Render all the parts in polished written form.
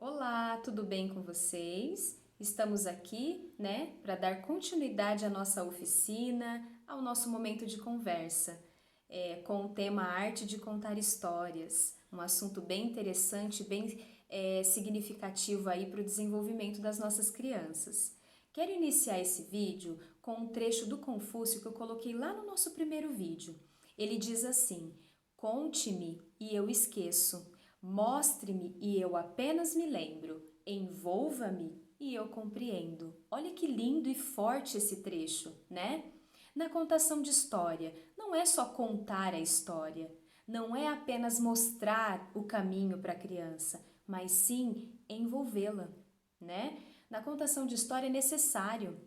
Olá, tudo bem com vocês? Estamos aqui, para dar continuidade à nossa oficina, ao nosso momento de conversa, com o tema Arte de Contar Histórias, um assunto bem interessante, bem significativo aí para o desenvolvimento das nossas crianças. Quero iniciar esse vídeo com um trecho do Confúcio que eu coloquei lá no nosso primeiro vídeo. Ele diz assim: conte-me e eu esqueço. Mostre-me e eu apenas me lembro, envolva-me e eu compreendo. Olha que lindo e forte esse trecho, né? Na contação de história, não é só contar a história, não é apenas mostrar o caminho para a criança, mas sim envolvê-la, né? Na contação de história é necessário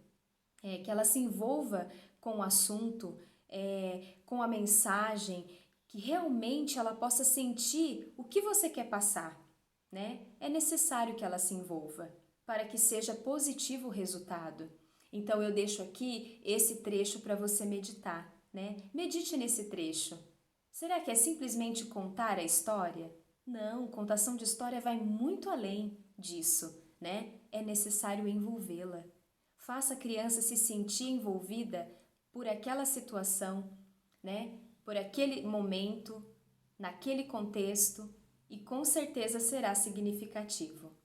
que ela se envolva com o assunto, com a mensagem, que realmente ela possa sentir o que você quer passar, né? É necessário que ela se envolva para que seja positivo o resultado. Então eu deixo aqui esse trecho para você meditar, né? Medite nesse trecho. Será que é simplesmente contar a história? Não, contação de história vai muito além disso, né? É necessário envolvê-la. Faça a criança se sentir envolvida por aquela situação, né? Por aquele momento, naquele contexto, e com certeza será significativo.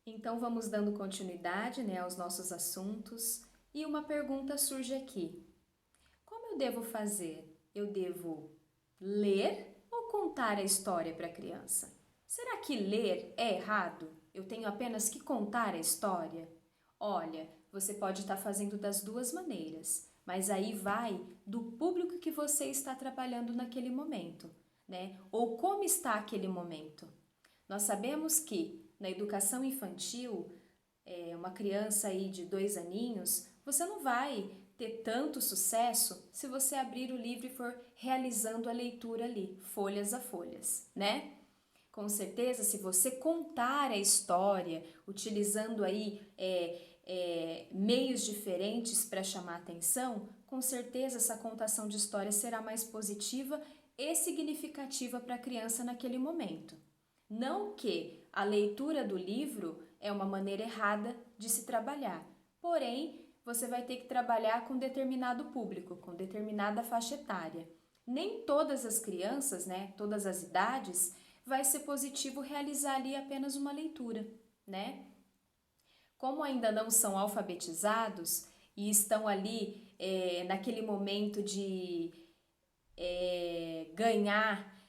Então vamos dando continuidade, aos nossos assuntos, e uma pergunta surge aqui: como eu devo fazer? Eu devo ler ou contar a história para a criança? Será que ler é errado? Eu tenho apenas que contar a história? Olha, você pode estar fazendo das duas maneiras, mas aí vai do público que você está trabalhando naquele momento, né? Ou como está aquele momento. Nós sabemos que na educação infantil, uma criança aí de 2 aninhos, você não vai ter tanto sucesso se você abrir o livro e for realizando a leitura ali, folhas a folhas, né? Com certeza, se você contar a história, utilizando aí meios diferentes para chamar atenção, com certeza essa contação de história será mais positiva e significativa para a criança naquele momento. Não que a leitura do livro é uma maneira errada de se trabalhar, porém, você vai ter que trabalhar com determinado público, com determinada faixa etária. Nem todas as crianças, todas as idades, vai ser positivo realizar ali apenas uma leitura, né? Como ainda não são alfabetizados e estão ali naquele momento de ganhar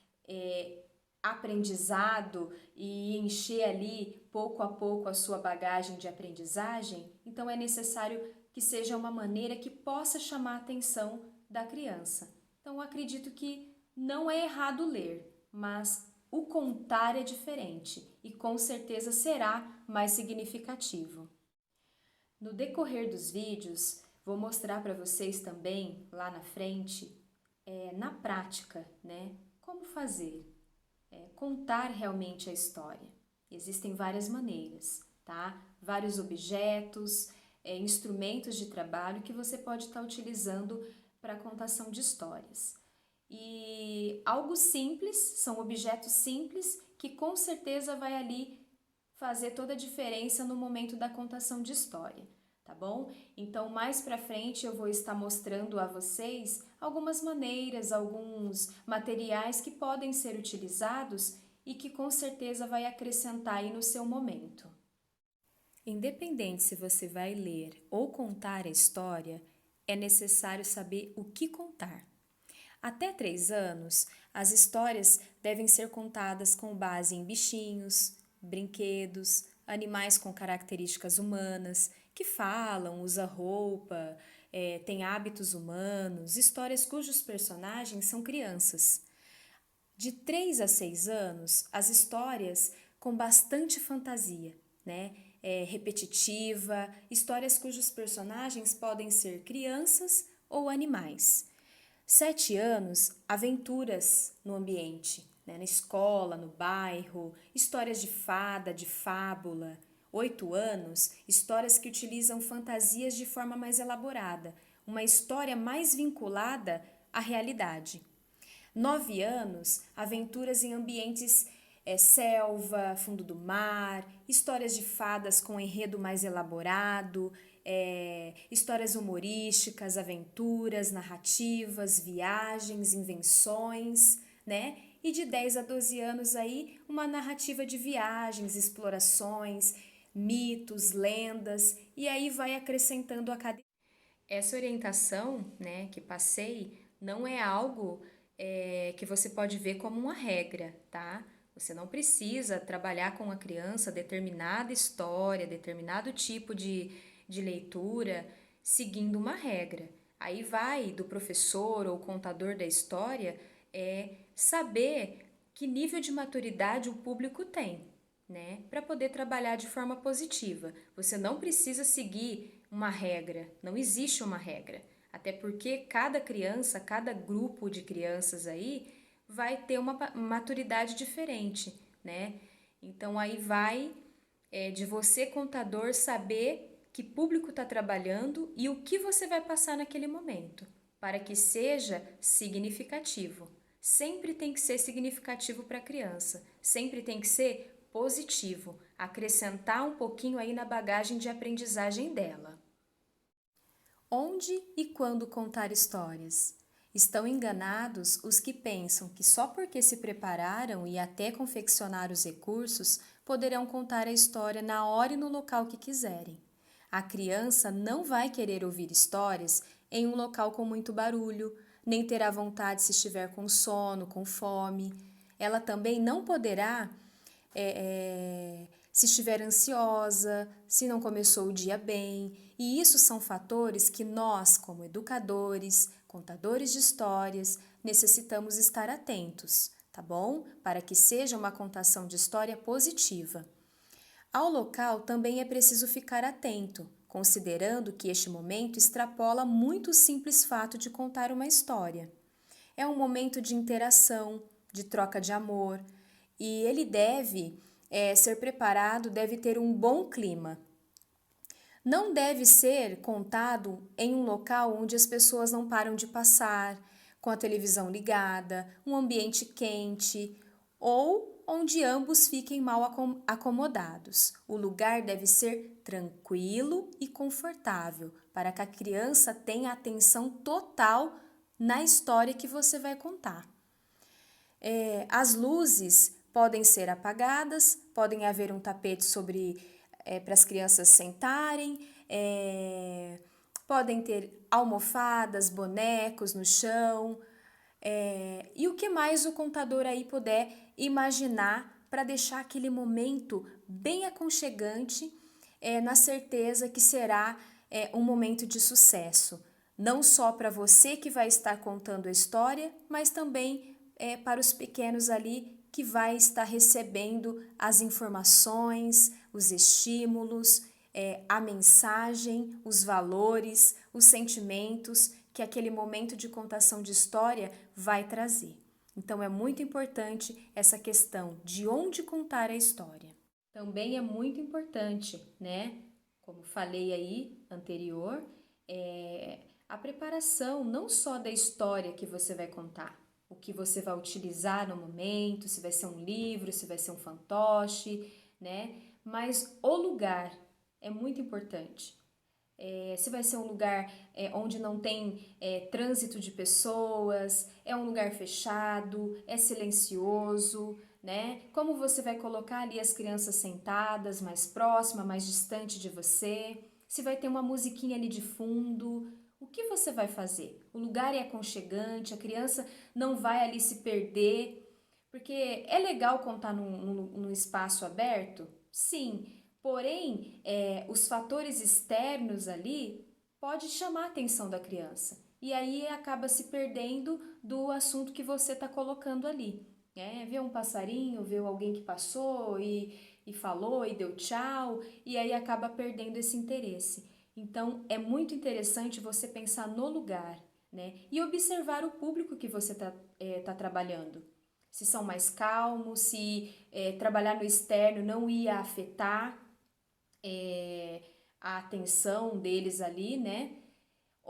aprendizado e encher ali pouco a pouco a sua bagagem de aprendizagem, então é necessário que seja uma maneira que possa chamar a atenção da criança. Então eu acredito que não é errado ler, mas o contar é diferente e com certeza será mais significativo. No decorrer dos vídeos, vou mostrar para vocês também, lá na frente, na prática, como fazer, contar realmente a história. Existem várias maneiras, tá? Vários objetos, instrumentos de trabalho que você pode estar utilizando para a contação de histórias. E algo simples, são objetos simples que com certeza vai ali fazer toda a diferença no momento da contação de história, tá bom? Então, mais para frente eu vou estar mostrando a vocês algumas maneiras, alguns materiais que podem ser utilizados e que com certeza vai acrescentar aí no seu momento. Independente se você vai ler ou contar a história, é necessário saber o que contar. Até 3 anos, as histórias devem ser contadas com base em bichinhos, brinquedos, animais com características humanas, que falam, usam roupa, têm hábitos humanos, histórias cujos personagens são crianças. De 3 a 6 anos, as histórias com bastante fantasia, repetitiva, histórias cujos personagens podem ser crianças ou animais. 7 anos, aventuras no ambiente, na escola, no bairro, histórias de fada, de fábula. 8 anos, histórias que utilizam fantasias de forma mais elaborada, uma história mais vinculada à realidade. 9 anos, aventuras em ambientes selva, fundo do mar, histórias de fadas com enredo mais elaborado, histórias humorísticas, aventuras, narrativas, viagens, invenções, né? E de 10 a 12 anos aí, uma narrativa de viagens, explorações, mitos, lendas, e aí vai acrescentando a cada... Essa orientação, né, que passei, não é algo que você pode ver como uma regra, tá? Você não precisa trabalhar com a criança determinada história, determinado tipo de leitura, seguindo uma regra. Aí vai do professor ou contador da história saber que nível de maturidade o público tem, né? Para poder trabalhar de forma positiva. Você não precisa seguir uma regra, não existe uma regra. Até porque cada criança, cada grupo de crianças aí vai ter uma maturidade diferente, né? Então aí vai de você, contador, saber que público está trabalhando e o que você vai passar naquele momento, para que seja significativo. Sempre tem que ser significativo para a criança, sempre tem que ser positivo, acrescentar um pouquinho aí na bagagem de aprendizagem dela. Onde e quando contar histórias? Estão enganados os que pensam que só porque se prepararam e até confeccionar os recursos poderão contar a história na hora e no local que quiserem. A criança não vai querer ouvir histórias em um local com muito barulho, nem terá vontade se estiver com sono, com fome. Ela também não poderá se estiver ansiosa, se não começou o dia bem. E isso são fatores que nós, como educadores, contadores de histórias, necessitamos estar atentos, tá bom? Para que seja uma contação de história positiva. Ao local também é preciso ficar atento, considerando que este momento extrapola muito o simples fato de contar uma história. É um momento de interação, de troca de amor, e ele deve ser preparado, deve ter um bom clima. Não deve ser contado em um local onde as pessoas não param de passar, com a televisão ligada, um ambiente quente ou onde ambos fiquem mal acomodados. O lugar deve ser tranquilo e confortável para que a criança tenha atenção total na história que você vai contar. As luzes podem ser apagadas, podem haver um tapete para as crianças sentarem, podem ter almofadas, bonecos no chão, e o que mais o contador aí puder imaginar para deixar aquele momento bem aconchegante, na certeza que será um momento de sucesso, não só para você que vai estar contando a história, mas também para os pequenos ali que vai estar recebendo as informações, os estímulos, a mensagem, os valores, os sentimentos que aquele momento de contação de história vai trazer. Então é muito importante essa questão de onde contar a história. Também é muito importante, né? Como falei aí anterior, a preparação não só da história que você vai contar, o que você vai utilizar no momento, se vai ser um livro, se vai ser um fantoche, né? Mas o lugar é muito importante. Se vai ser um lugar onde não tem trânsito de pessoas, é um lugar fechado, é silencioso, né? Como você vai colocar ali as crianças sentadas, mais próxima, mais distante de você? Se vai ter uma musiquinha ali de fundo, o que você vai fazer? O lugar é aconchegante, a criança não vai ali se perder, porque é legal contar num espaço aberto? Sim, porém, os fatores externos ali pode chamar a atenção da criança. E aí acaba se perdendo do assunto que você está colocando ali. Ver um passarinho, ver alguém que passou e falou e deu tchau, e aí acaba perdendo esse interesse. Então, é muito interessante você pensar no lugar, né? E observar o público que você tá trabalhando. Se são mais calmos, se trabalhar no externo não ia afetar a atenção deles ali, né?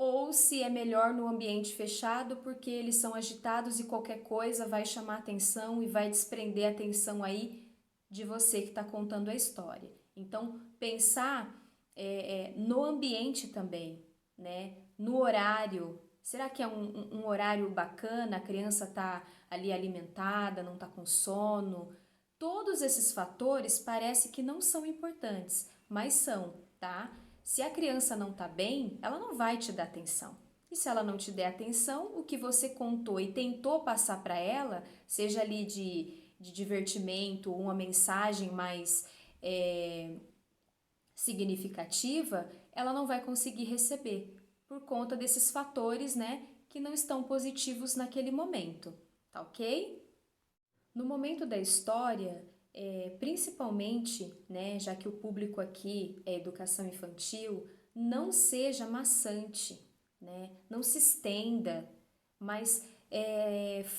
ou se é melhor no ambiente fechado porque eles são agitados e qualquer coisa vai chamar atenção e vai desprender a atenção aí de você que está contando a história. Então, pensar no ambiente também, né? No horário. Será que é um horário bacana? A criança está ali alimentada, não está com sono? Todos esses fatores parece que não são importantes, mas são, tá? Se a criança não está bem, ela não vai te dar atenção. E se ela não te der atenção, o que você contou e tentou passar para ela, seja ali de divertimento, uma mensagem mais significativa, ela não vai conseguir receber por conta desses fatores, né, que não estão positivos naquele momento, tá ok? No momento da história, principalmente, né, já que o público aqui é educação infantil, não seja maçante, né, não se estenda, mas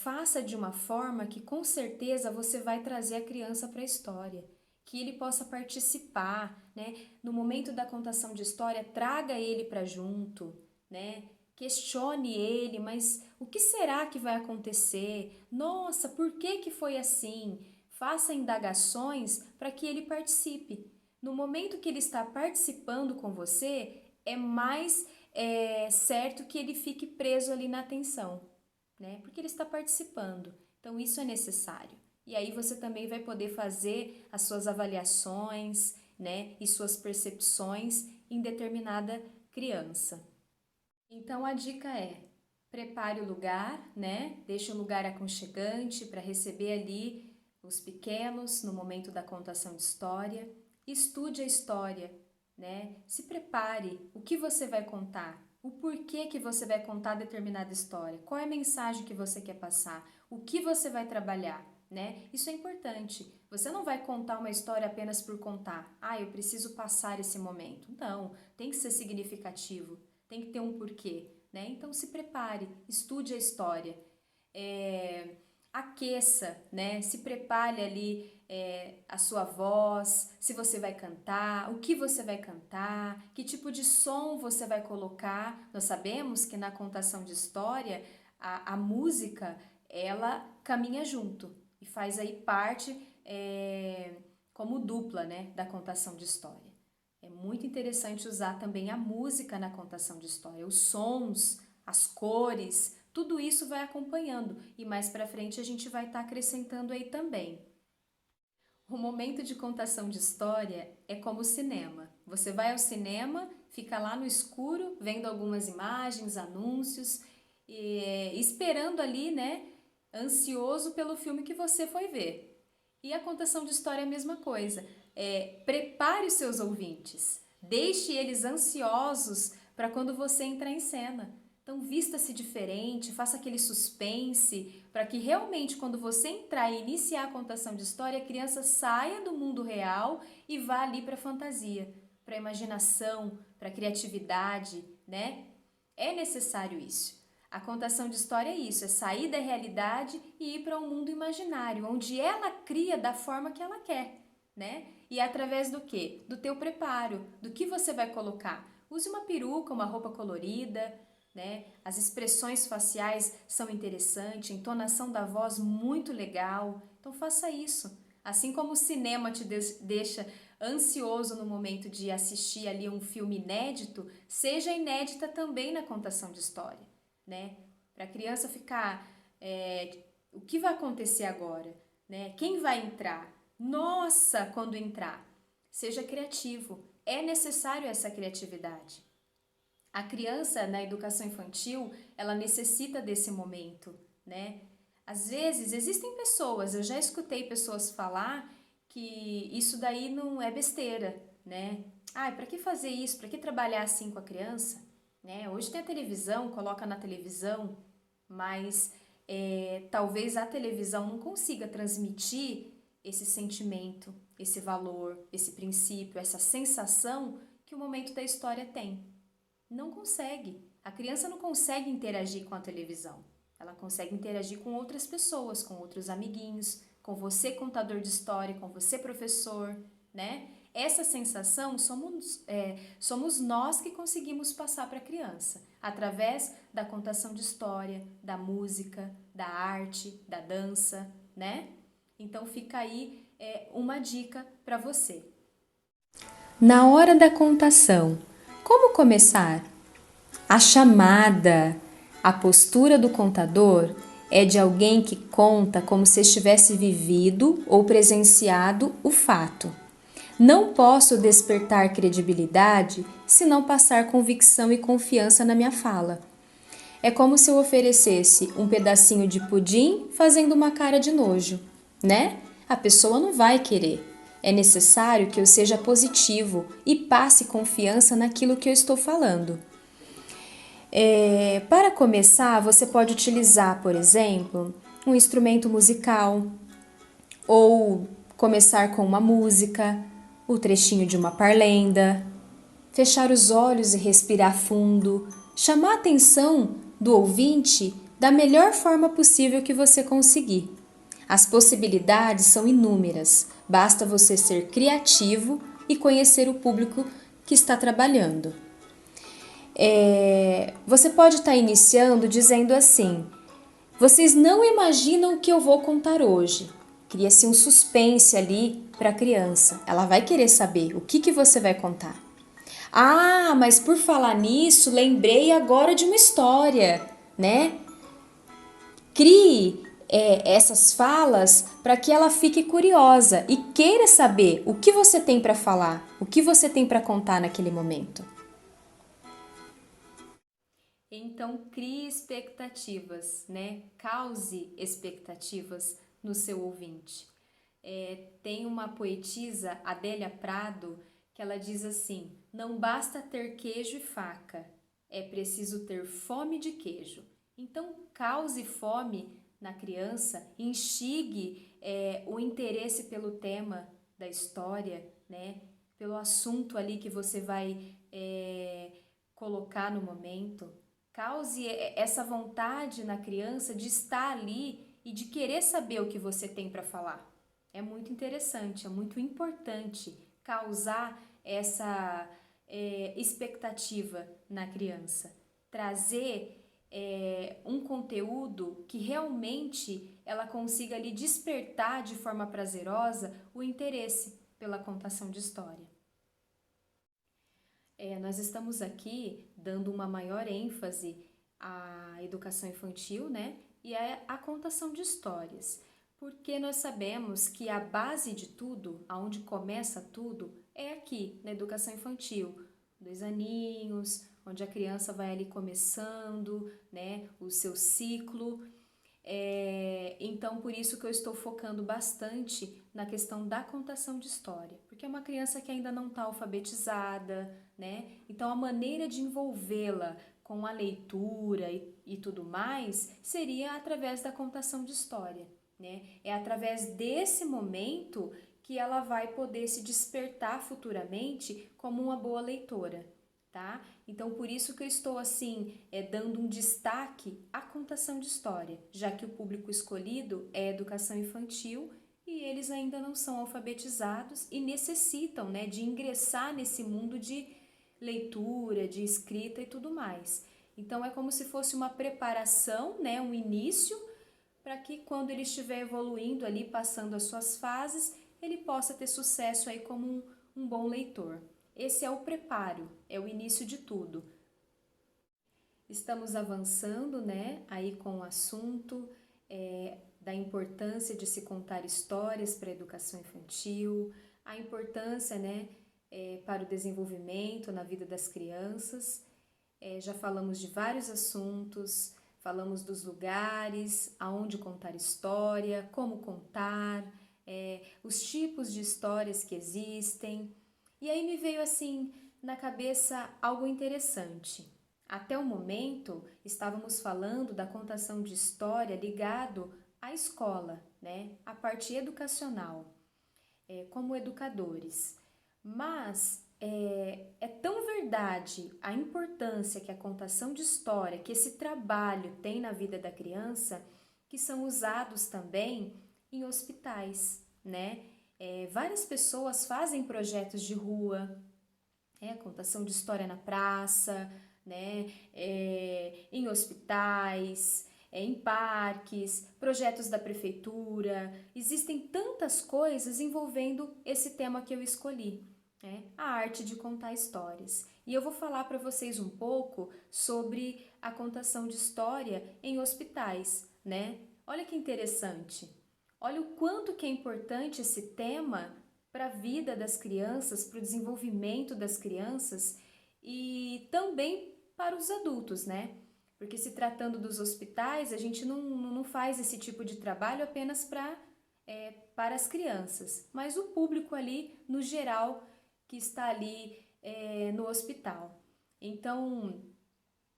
faça de uma forma que com certeza você vai trazer a criança para a história, que ele possa participar, né? No momento da contação de história, traga ele para junto, né? Questione ele, mas o que será que vai acontecer? Nossa, por que que foi assim? Faça indagações para que ele participe. No momento que ele está participando com você, é mais certo que ele fique preso ali na atenção, né? Porque ele está participando. Então, isso é necessário. E aí você também vai poder fazer as suas avaliações, né? E suas percepções em determinada criança. Então a dica é: prepare o lugar, né? Deixe um lugar aconchegante para receber ali os pequenos no momento da contação de história. Estude a história, né? Se prepare. O que você vai contar? O porquê que você vai contar determinada história? Qual é a mensagem que você quer passar? O que você vai trabalhar, né? Isso é importante. Você não vai contar uma história apenas por contar. Ah, eu preciso passar esse momento. Não, tem que ser significativo. Tem que ter um porquê, né? Então se prepare, estude a história, aqueça, né? Se prepare ali a sua voz, se você vai cantar, o que você vai cantar, que tipo de som você vai colocar. Nós sabemos que na contação de história a música ela caminha junto e faz aí parte como dupla, né, da contação de história. É muito interessante usar também a música na contação de história, os sons, as cores, tudo isso vai acompanhando e mais para frente a gente vai estar acrescentando aí também. O momento de contação de história é como o cinema. Você vai ao cinema, fica lá no escuro, vendo algumas imagens, anúncios, esperando ali, né, ansioso pelo filme que você foi ver. E a contação de história é a mesma coisa. Prepare os seus ouvintes, deixe eles ansiosos para quando você entrar em cena. Então, vista-se diferente, faça aquele suspense, para que realmente, quando você entrar e iniciar a contação de história, a criança saia do mundo real e vá ali para a fantasia, para a imaginação, para a criatividade, né? É necessário isso. A contação de história é isso, é sair da realidade e ir para um mundo imaginário, onde ela cria da forma que ela quer, né? E através do quê? Do teu preparo, do que você vai colocar. Use uma peruca, uma roupa colorida, né? As expressões faciais são interessantes, a entonação da voz muito legal. Então faça isso. Assim como o cinema te deixa ansioso no momento de assistir ali um filme inédito, seja inédita também na contação de história, né? Para a criança ficar, o que vai acontecer agora, né? Quem vai entrar? Nossa, quando entrar. Seja criativo. É necessário essa criatividade. A criança na educação infantil, ela necessita desse momento, né? Às vezes, existem pessoas, eu já escutei pessoas falar que isso daí não é besteira, né? Ah, para que fazer isso? Para que trabalhar assim com a criança? Né? Hoje tem a televisão, coloca na televisão, mas talvez a televisão não consiga transmitir esse sentimento, esse valor, esse princípio, essa sensação que o momento da história tem. Não consegue. A criança não consegue interagir com a televisão. Ela consegue interagir com outras pessoas, com outros amiguinhos, com você contador de história, com você professor, né? Essa sensação somos nós que conseguimos passar para a criança, através da contação de história, da música, da arte, da dança, né? Então fica aí uma dica para você. Na hora da contação, como começar? A chamada, a postura do contador é de alguém que conta como se estivesse vivido ou presenciado o fato. Não posso despertar credibilidade se não passar convicção e confiança na minha fala. É como se eu oferecesse um pedacinho de pudim fazendo uma cara de nojo, né? A pessoa não vai querer. É necessário que eu seja positivo e passe confiança naquilo que eu estou falando. Para começar, você pode utilizar, por exemplo, um instrumento musical ou começar com uma música, o trechinho de uma parlenda, fechar os olhos e respirar fundo, chamar a atenção do ouvinte da melhor forma possível que você conseguir. As possibilidades são inúmeras, basta você ser criativo e conhecer o público que está trabalhando. Você pode estar iniciando dizendo assim: vocês não imaginam o que eu vou contar hoje. Cria-se um suspense ali para a criança. Ela vai querer saber o que você vai contar. Ah, mas por falar nisso, lembrei agora de uma história, né? Crie essas falas para que ela fique curiosa e queira saber o que você tem para falar, o que você tem para contar naquele momento. Então, crie expectativas, né? Cause expectativas no seu ouvinte. Tem uma poetisa, Adélia Prado, que ela diz assim: não basta ter queijo e faca, é preciso ter fome de queijo. Então, cause fome na criança, instigue o interesse pelo tema da história, né? Pelo assunto ali que você vai colocar no momento. Cause essa vontade na criança de estar ali e de querer saber o que você tem para falar. É muito interessante, é muito importante causar essa expectativa na criança. Trazer um conteúdo que realmente ela consiga ali despertar de forma prazerosa o interesse pela contação de história. Nós estamos aqui dando uma maior ênfase à educação infantil, né? E à contação de histórias, porque nós sabemos que a base de tudo, aonde começa tudo, é aqui, na educação infantil. 2 aninhos, onde a criança vai ali começando, né, o seu ciclo. Então, por isso que eu estou focando bastante na questão da contação de história, porque é uma criança que ainda não está alfabetizada, né? Então, a maneira de envolvê-la com a leitura e tudo mais seria através da contação de história, né? É através desse momento que ela vai poder se despertar futuramente como uma boa leitora. Tá? Então, por isso que eu estou assim, dando um destaque à contação de história, já que o público escolhido é a educação infantil e eles ainda não são alfabetizados e necessitam, né, de ingressar nesse mundo de leitura, de escrita e tudo mais. Então, é como se fosse uma preparação, né, um início, para que quando ele estiver evoluindo ali, passando as suas fases, ele possa ter sucesso aí como um bom leitor. Esse é o preparo, é o início de tudo. Estamos avançando, né, aí com o assunto da importância de se contar histórias para a educação infantil, a importância, né, para o desenvolvimento na vida das crianças. Já falamos de vários assuntos, falamos dos lugares, aonde contar história, como contar, os tipos de histórias que existem. E aí me veio assim na cabeça algo interessante. Até o momento estávamos falando da contação de história ligado à escola, né? A parte educacional, como educadores. Mas é tão verdade a importância que a contação de história, que esse trabalho tem na vida da criança, que são usados também em hospitais, né? Várias pessoas fazem projetos de rua, contação de história na praça, né, em hospitais, em parques, projetos da prefeitura. Existem tantas coisas envolvendo esse tema que eu escolhi, né, a arte de contar histórias. E eu vou falar para vocês um pouco sobre a contação de história em hospitais, né? Olha que interessante. Olha o quanto que é importante esse tema para a vida das crianças, para o desenvolvimento das crianças e também para os adultos, né? Porque se tratando dos hospitais, a gente não faz esse tipo de trabalho apenas para as crianças, mas o público ali, no geral, que está ali no hospital. Então,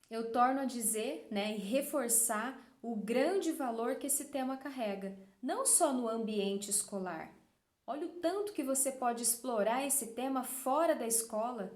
eu torno a dizer, né, e reforçar o grande valor que esse tema carrega, não só no ambiente escolar. Olha o tanto que você pode explorar esse tema fora da escola.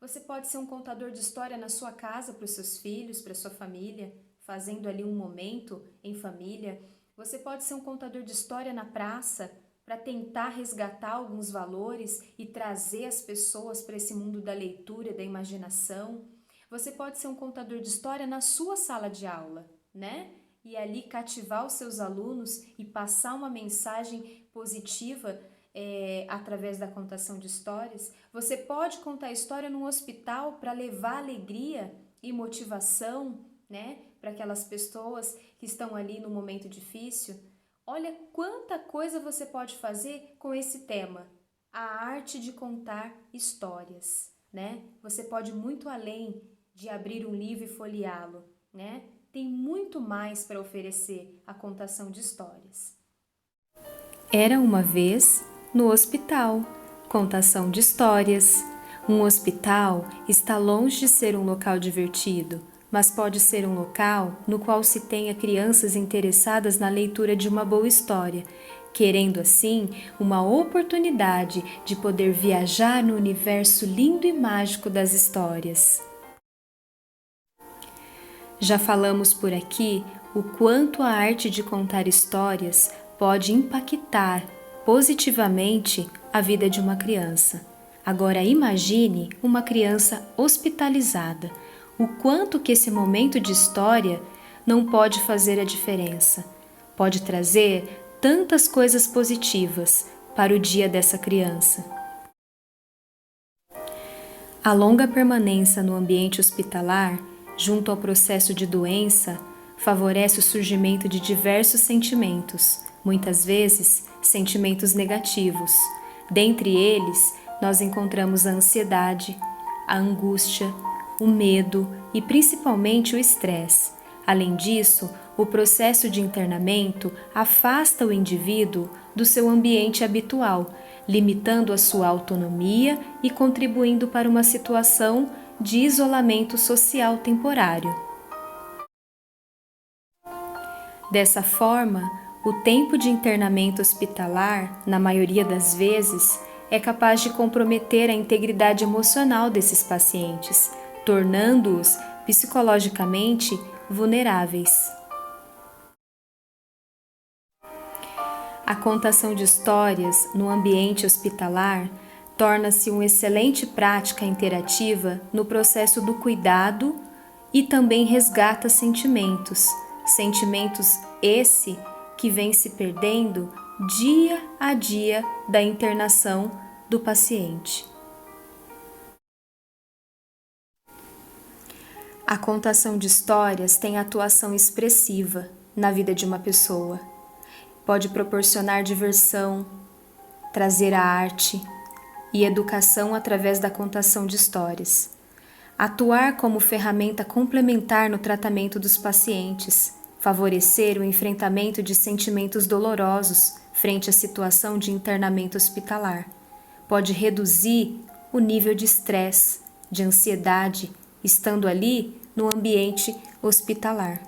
Você pode ser um contador de história na sua casa para os seus filhos, para a sua família, fazendo ali um momento em família. Você pode ser um contador de história na praça para tentar resgatar alguns valores e trazer as pessoas para esse mundo da leitura e da imaginação. Você pode ser um contador de história na sua sala de aula, né? E ali cativar os seus alunos e passar uma mensagem positiva através da contação de histórias. Você pode contar história num hospital para levar alegria e motivação, né, para aquelas pessoas que estão ali no momento difícil. Olha quanta coisa você pode fazer com esse tema, a arte de contar histórias, né? Você pode ir muito além de abrir um livro e folheá-lo, né? Tem muito mais para oferecer a contação de histórias. Era uma vez no hospital, contação de histórias. Um hospital está longe de ser um local divertido, mas pode ser um local no qual se tenha crianças interessadas na leitura de uma boa história, querendo assim uma oportunidade de poder viajar no universo lindo e mágico das histórias. Já falamos por aqui o quanto a arte de contar histórias pode impactar positivamente a vida de uma criança. Agora imagine uma criança hospitalizada, o quanto que esse momento de história não pode fazer a diferença. Pode trazer tantas coisas positivas para o dia dessa criança. A longa permanência no ambiente hospitalar, junto ao processo de doença, favorece o surgimento de diversos sentimentos, muitas vezes sentimentos negativos. Dentre eles, nós encontramos a ansiedade, a angústia, o medo e principalmente o estresse. Além disso, o processo de internamento afasta o indivíduo do seu ambiente habitual, limitando a sua autonomia e contribuindo para uma situação de isolamento social temporário. Dessa forma, o tempo de internamento hospitalar, na maioria das vezes, é capaz de comprometer a integridade emocional desses pacientes, tornando-os psicologicamente vulneráveis. A contação de histórias no ambiente hospitalar torna-se uma excelente prática interativa no processo do cuidado e também resgata sentimentos esse que vem se perdendo dia a dia da internação do paciente. A contação de histórias tem atuação expressiva na vida de uma pessoa. Pode proporcionar diversão, trazer a arte e educação através da contação de histórias. Atuar como ferramenta complementar no tratamento dos pacientes, favorecer o enfrentamento de sentimentos dolorosos frente à situação de internamento hospitalar. Pode reduzir o nível de estresse, de ansiedade, estando ali no ambiente hospitalar.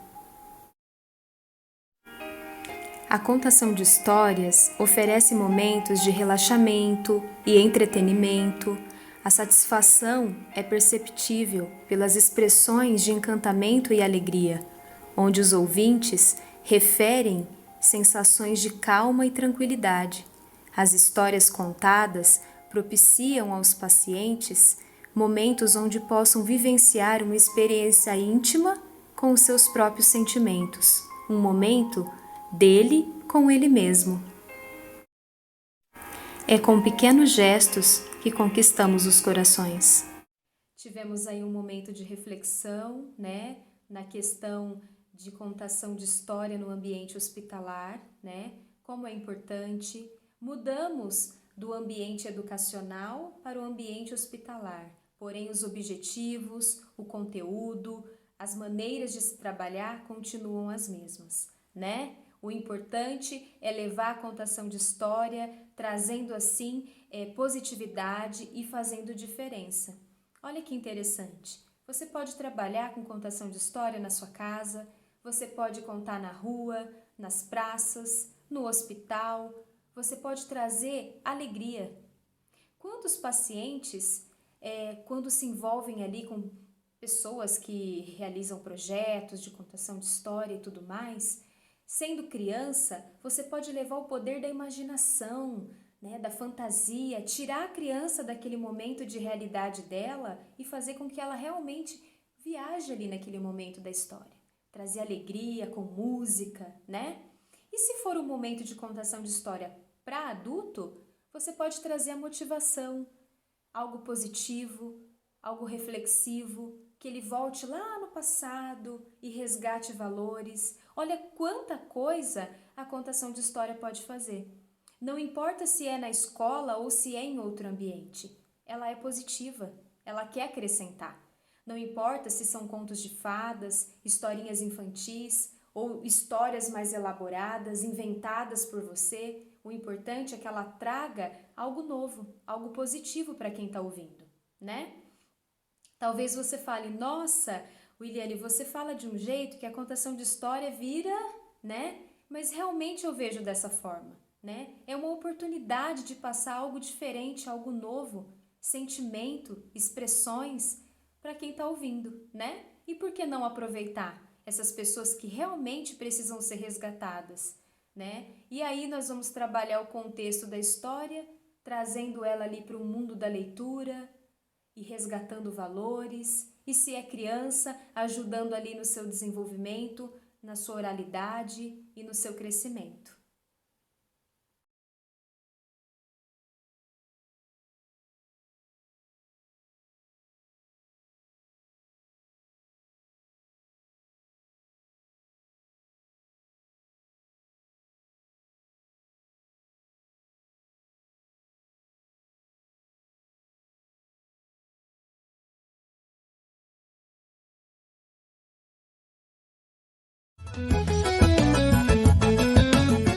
A contação de histórias oferece momentos de relaxamento e entretenimento. A satisfação é perceptível pelas expressões de encantamento e alegria, onde os ouvintes referem sensações de calma e tranquilidade. As histórias contadas propiciam aos pacientes momentos onde possam vivenciar uma experiência íntima com os seus próprios sentimentos, um momento dele com ele mesmo. É com pequenos gestos que conquistamos os corações. Tivemos aí um momento de reflexão, né, na questão de contação de história no ambiente hospitalar, né, como é importante. Mudamos do ambiente educacional para o ambiente hospitalar, porém os objetivos, o conteúdo, as maneiras de se trabalhar continuam as mesmas, né? O importante é levar a contação de história, trazendo assim positividade e fazendo diferença. Olha que interessante, você pode trabalhar com contação de história na sua casa, você pode contar na rua, nas praças, no hospital, você pode trazer alegria. Quantos pacientes, quando se envolvem ali com pessoas que realizam projetos de contação de história e tudo mais, sendo criança, você pode levar o poder da imaginação, né, da fantasia, tirar a criança daquele momento de realidade dela e fazer com que ela realmente viaje ali naquele momento da história. Trazer alegria com música, né? E se for um momento de contação de história para adulto, você pode trazer a motivação, algo positivo, algo reflexivo, que ele volte lá no passado e resgate valores. Olha quanta coisa a contação de história pode fazer. Não importa se é na escola ou se é em outro ambiente, ela é positiva, ela quer acrescentar. Não importa se são contos de fadas, historinhas infantis ou histórias mais elaboradas, inventadas por você, o importante é que ela traga algo novo, algo positivo para quem está ouvindo, né? Talvez você fale, nossa, Williane, você fala de um jeito que a contação de história vira, né? Mas realmente eu vejo dessa forma, né? É uma oportunidade de passar algo diferente, algo novo, sentimento, expressões para quem está ouvindo, né? E por que não aproveitar essas pessoas que realmente precisam ser resgatadas, né? E aí nós vamos trabalhar o contexto da história, trazendo ela ali para o mundo da leitura e resgatando valores, e se é criança, ajudando ali no seu desenvolvimento, na sua oralidade e no seu crescimento.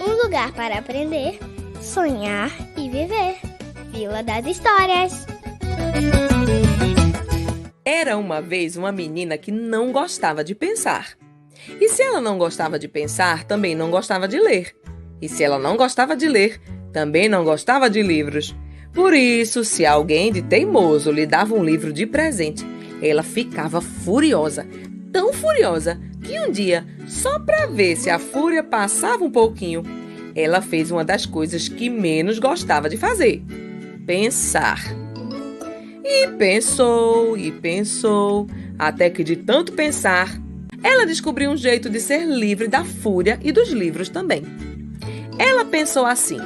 Um lugar para aprender, sonhar e viver. Vila das Histórias. Era uma vez uma menina que não gostava de pensar. E se ela não gostava de pensar, também não gostava de ler. E se ela não gostava de ler, também não gostava de livros. Por isso, se alguém de teimoso lhe dava um livro de presente, ela ficava furiosa, tão furiosa que um dia, só para ver se a fúria passava um pouquinho, ela fez uma das coisas que menos gostava de fazer: pensar. E pensou, até que de tanto pensar, ela descobriu um jeito de ser livre da fúria e dos livros também. Ela pensou assim: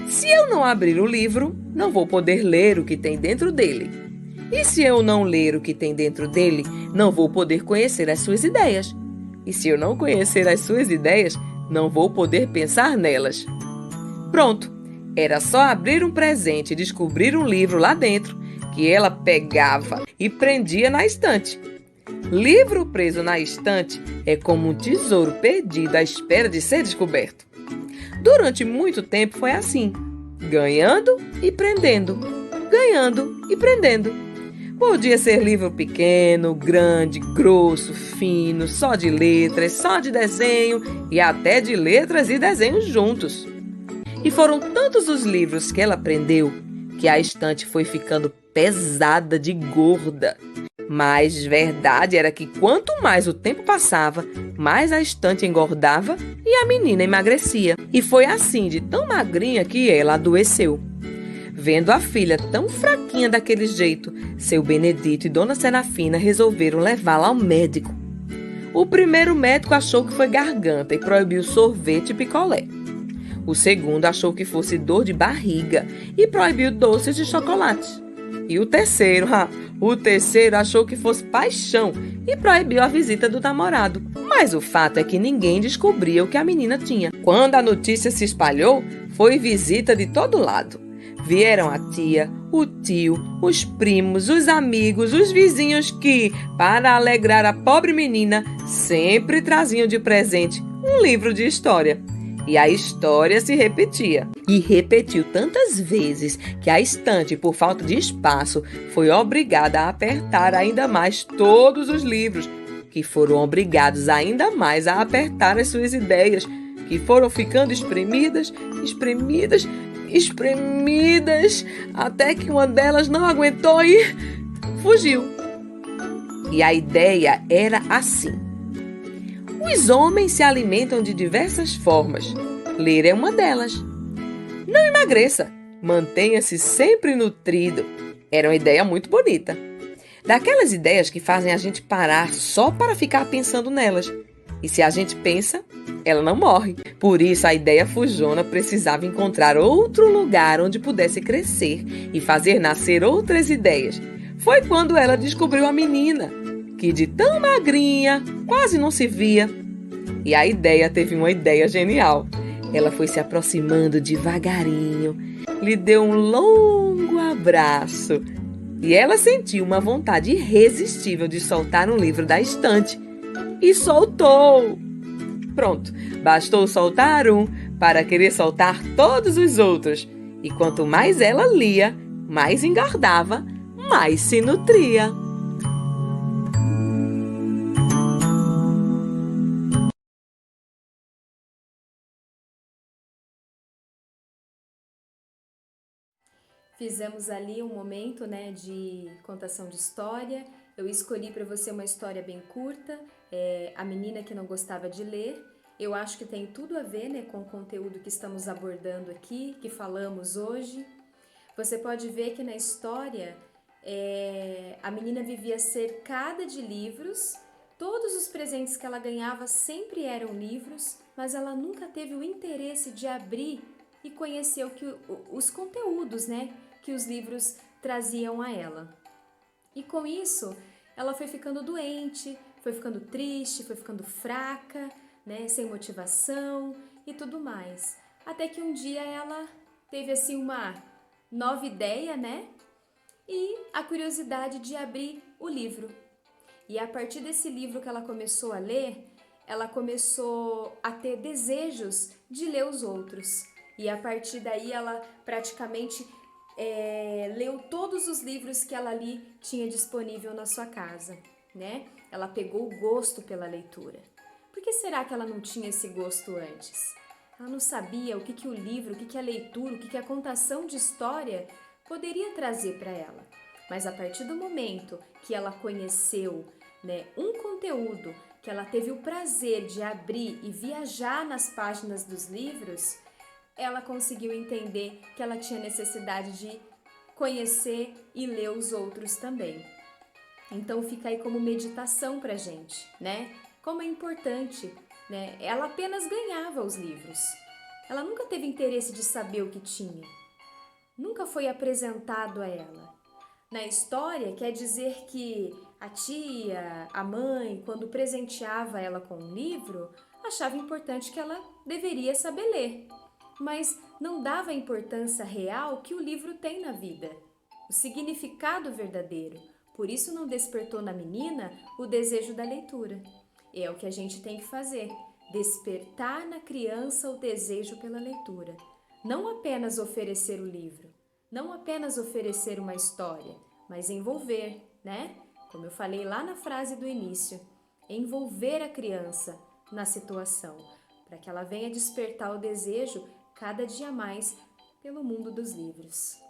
se eu não abrir o livro, não vou poder ler o que tem dentro dele. E se eu não ler o que tem dentro dele, não vou poder conhecer as suas ideias. E se eu não conhecer as suas ideias, não vou poder pensar nelas. Pronto, era só abrir um presente e descobrir um livro lá dentro, que ela pegava e prendia na estante. Livro preso na estante é como um tesouro perdido à espera de ser descoberto. Durante muito tempo foi assim, ganhando e prendendo, ganhando e prendendo. Podia ser livro pequeno, grande, grosso, fino, só de letras, só de desenho e até de letras e desenhos juntos. E foram tantos os livros que ela prendeu que a estante foi ficando pesada de gorda. Mas verdade era que quanto mais o tempo passava, mais a estante engordava e a menina emagrecia. E foi assim, de tão magrinha, que ela adoeceu. Vendo a filha tão fraquinha daquele jeito, seu Benedito e Dona Serafina resolveram levá-la ao médico. O primeiro médico achou que foi garganta e proibiu sorvete e picolé. O segundo achou que fosse dor de barriga e proibiu doces de chocolate. E o terceiro achou que fosse paixão e proibiu a visita do namorado. Mas o fato é que ninguém descobria o que a menina tinha. Quando a notícia se espalhou, foi visita de todo lado. Vieram a tia, o tio, os primos, os amigos, os vizinhos que, para alegrar a pobre menina, sempre traziam de presente um livro de história. E a história se repetia. E repetiu tantas vezes que a estante, por falta de espaço, foi obrigada a apertar ainda mais todos os livros, que foram obrigados ainda mais a apertar as suas ideias, que foram ficando espremidas, até que uma delas não aguentou e fugiu. E a ideia era assim: os homens se alimentam de diversas formas. Ler é uma delas. Não emagreça, mantenha-se sempre nutrido. Era uma ideia muito bonita. Daquelas ideias que fazem a gente parar só para ficar pensando nelas. E se a gente pensa, ela não morre. Por isso, a ideia fujona precisava encontrar outro lugar onde pudesse crescer e fazer nascer outras ideias. Foi quando ela descobriu a menina, que de tão magrinha quase não se via. E a ideia teve uma ideia genial. Ela foi se aproximando devagarinho, lhe deu um longo abraço e ela sentiu uma vontade irresistível de soltar um livro da estante. E soltou! Pronto, bastou soltar um para querer soltar todos os outros. E quanto mais ela lia, mais engordava, mais se nutria. Fizemos ali um momento, de contação de história. Eu escolhi para você uma história bem curta, A Menina que Não Gostava de Ler. Eu acho que tem tudo a ver, com o conteúdo que estamos abordando aqui, que falamos hoje. Você pode ver que na história a menina vivia cercada de livros. Todos os presentes que ela ganhava sempre eram livros, mas ela nunca teve o interesse de abrir e conhecer os conteúdos, que os livros traziam a ela. E com isso, ela foi ficando doente, foi ficando triste, foi ficando fraca, sem motivação e tudo mais. Até que um dia ela teve assim uma nova ideia, e a curiosidade de abrir o livro. E a partir desse livro que ela começou a ler, ela começou a ter desejos de ler os outros. E a partir daí ela praticamente leu todos os livros que ela ali tinha disponível na sua casa, Ela pegou o gosto pela leitura. Por que será que ela não tinha esse gosto antes? Ela não sabia o que o livro, o que a leitura, o que a contação de história poderia trazer para ela. Mas a partir do momento que ela conheceu, um conteúdo, que ela teve o prazer de abrir e viajar nas páginas dos livros, ela conseguiu entender que ela tinha necessidade de conhecer e ler os outros também. Então fica aí como meditação pra gente, Como é importante, Ela apenas ganhava os livros. Ela nunca teve interesse de saber o que tinha. Nunca foi apresentado a ela. Na história, quer dizer que a tia, a mãe, quando presenteava ela com um livro, achava importante que ela deveria saber ler. Mas não dava a importância real que o livro tem na vida, o significado verdadeiro. Por isso não despertou na menina o desejo da leitura. É o que a gente tem que fazer, despertar na criança o desejo pela leitura. Não apenas oferecer o livro, não apenas oferecer uma história, mas envolver, Como eu falei lá na frase do início, envolver a criança na situação, para que ela venha despertar o desejo cada dia mais pelo mundo dos livros.